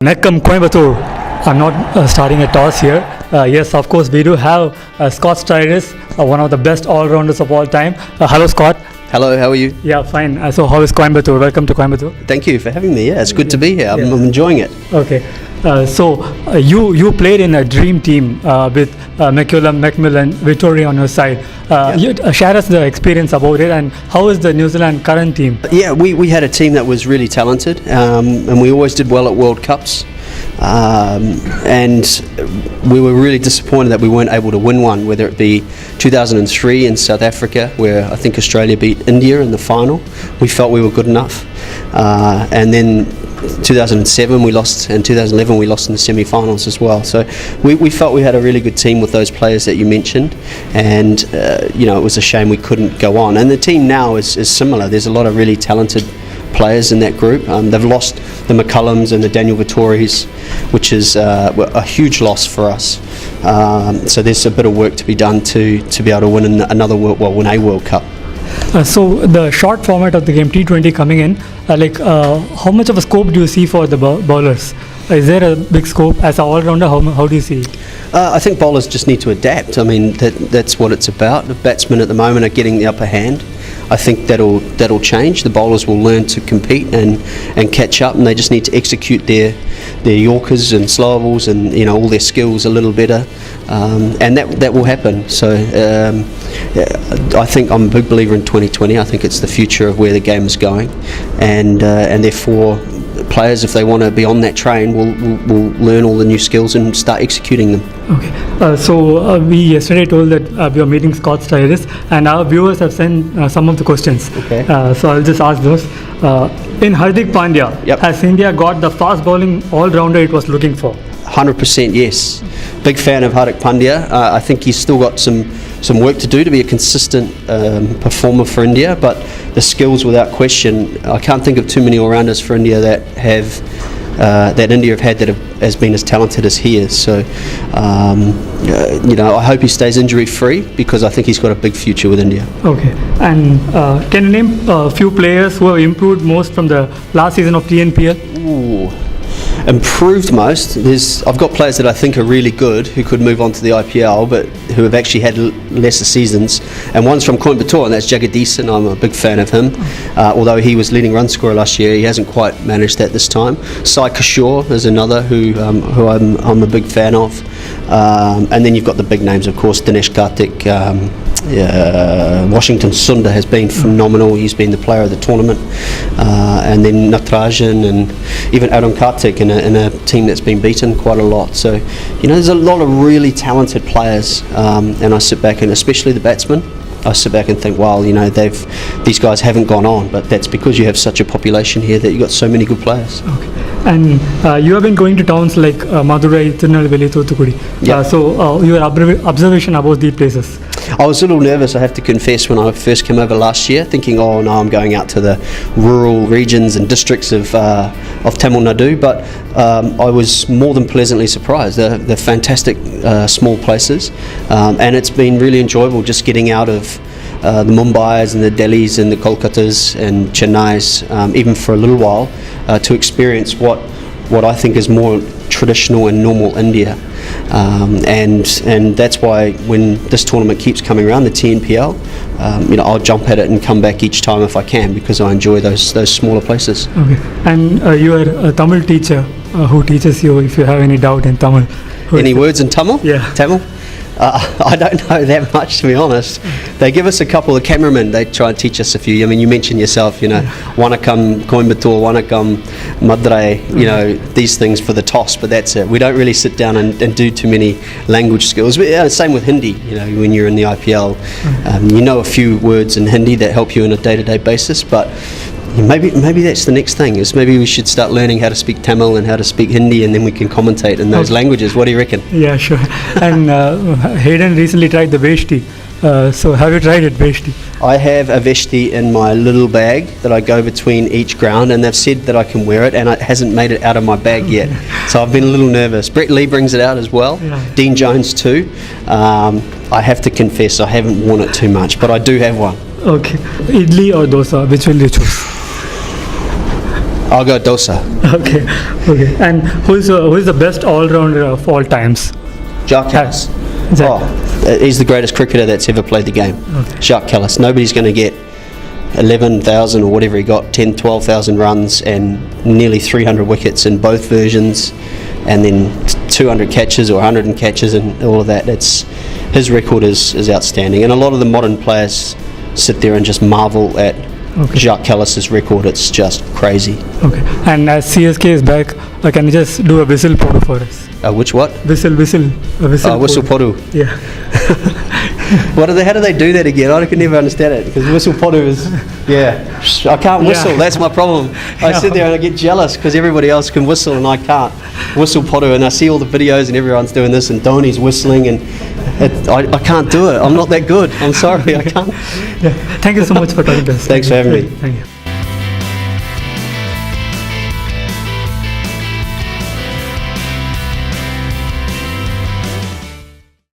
Meckham, Coimbatore. I'm not starting a toss here. Yes, of course, we do have Scott Styris, one of the best all-rounders of all time. Hello, Scott. Hello, how are you? Yeah, fine. So how is Coimbatore? Welcome to Coimbatore. Thank you for having me. Yeah, it's good to be here. I'm enjoying it. Okay. You played in a dream team with McCullum, Macmillan, Vittoria on your side. You share us the experience about it, and how is the New Zealand current team? Yeah, we had a team that was really talented, and we always did well at World Cups. And we were really disappointed that we weren't able to win one, whether it be 2003 in South Africa, where I think Australia beat India in the final. We felt we were good enough. And then 2007 we lost, and 2011 we lost in the semi-finals as well. So we felt we had a really good team with those players that you mentioned, and it was a shame we couldn't go on. And the team now is similar. There's a lot of really talented players in that group. They've lost the McCullums and the Daniel Vittoris, which is a huge loss for us. So there's a bit of work to be done to be able to win win a World Cup. So the short format of the game, T20 coming in, how much of a scope do you see for the bowlers? Is there a big scope as an all-rounder? How do you see it? I think bowlers just need to adapt. I mean, that's what it's about. The batsmen at the moment are getting the upper hand. I think that'll change. The bowlers will learn to compete and catch up, and they just need to execute their Yorkers and slower balls and all their skills a little better, and that will happen. So I think I'm a big believer in 2020. I think it's the future of where the game is going, and therefore players, if they want to be on that train, will learn all the new skills and start executing them. Okay. So we yesterday told that we are meeting Scott Styris, and our viewers have sent some of the questions. Okay. So I'll just ask those. In Hardik Pandya, has India got the fast bowling all-rounder it was looking for? 100% yes. Big fan of Hardik Pandya. I think he's still got some work to do to be a consistent performer for India, but the skills without question. I can't think of too many all-rounders for India that India have had that has been as talented as he is. So I hope he stays injury-free, because I think he's got a big future with India. Okay. And can you name a few players who have improved most from the last season of TNPL? Ooh. Improved most. I've got players that I think are really good who could move on to the IPL, but who have actually had lesser seasons. And one's from Coimbatore, and that's Jagadeesan. I'm a big fan of him. Although he was leading run scorer last year, he hasn't quite managed that this time. Sai Kishore is another who I'm a big fan of. And then you've got the big names, of course. Dinesh Karthik, Washington Sundar has been phenomenal. He's been the player of the tournament. And then Natarajan, and even Arun Karthik in a team that's been beaten quite a lot. So there's a lot of really talented players, and I sit back, and especially the batsmen, I sit back and think, wow, these guys haven't gone on, but that's because you have such a population here that you've got so many good players. Okay. And you have been going to towns like Madurai, Tirunelveli, Thoothukudi. So your observation about these places? I was a little nervous, I have to confess, when I first came over last year, thinking, oh no, I'm going out to the rural regions and districts of Tamil Nadu, but I was more than pleasantly surprised. They're fantastic small places, and it's been really enjoyable just getting out of the Mumbais and the Delhis and the Kolkatas and Chennais, even for a little while, to experience what I think is more traditional and normal India. And that's why when this tournament keeps coming around, the TNPL, I'll jump at it and come back each time if I can, because I enjoy those smaller places. Okay. And you are a Tamil teacher who teaches you, if you have any doubt in Tamil. Any words in Tamil? Yeah. Tamil? I don't know that much, to be honest. They give us a couple of cameramen, they try and teach us a few. I mean, you mentioned yourself, Wanakam Coimbatore, Wanakam Madurai, these things for the toss, but that's it. We don't really sit down and do too many language skills. But, same with Hindi, when you're in the IPL. A few words in Hindi that help you on a day-to-day basis, but maybe that's the next thing, is maybe we should start learning how to speak Tamil and how to speak Hindi, and then we can commentate in those languages. What do you reckon? Yeah, sure. And Hayden recently tried the Veshti. So have you tried it, Veshti? I have a Veshti in my little bag that I go between each ground, and they've said that I can wear it, and it hasn't made it out of my bag yet. So I've been a little nervous. Brett Lee brings it out as well. Yeah. Dean Jones too. I have to confess, I haven't worn it too much, but I do have one. Okay. Idli or dosa, which will you choose? I'll go Dosa. Okay, okay. And who is the best all-rounder of all times? Jacques Kallis. He's the greatest cricketer that's ever played the game. Okay. Jacques Kallis. Nobody's going to get 11,000 or whatever he got, 10, 12,000 runs and nearly 300 wickets in both versions, and then 200 catches or 100 catches and all of that. His record is outstanding, and a lot of the modern players sit there and just marvel at Jacques Kallis's record. It's just crazy. Okay. And as CSK is back, can you just do a whistle podu for us? Which what? Whistle. A whistle. Whistle podu. Yeah. How do they do that again? I could never understand it, because whistle podu is, I can't whistle. Yeah. That's my problem. I sit there and I get jealous because everybody else can whistle and I can't. Whistle podu, and I see all the videos and everyone's doing this and Dhoni's whistling, and I can't do it. I'm not that good. I'm sorry, I can't. Yeah. Thank you so much for talking to us. Thanks for having me. Thank you.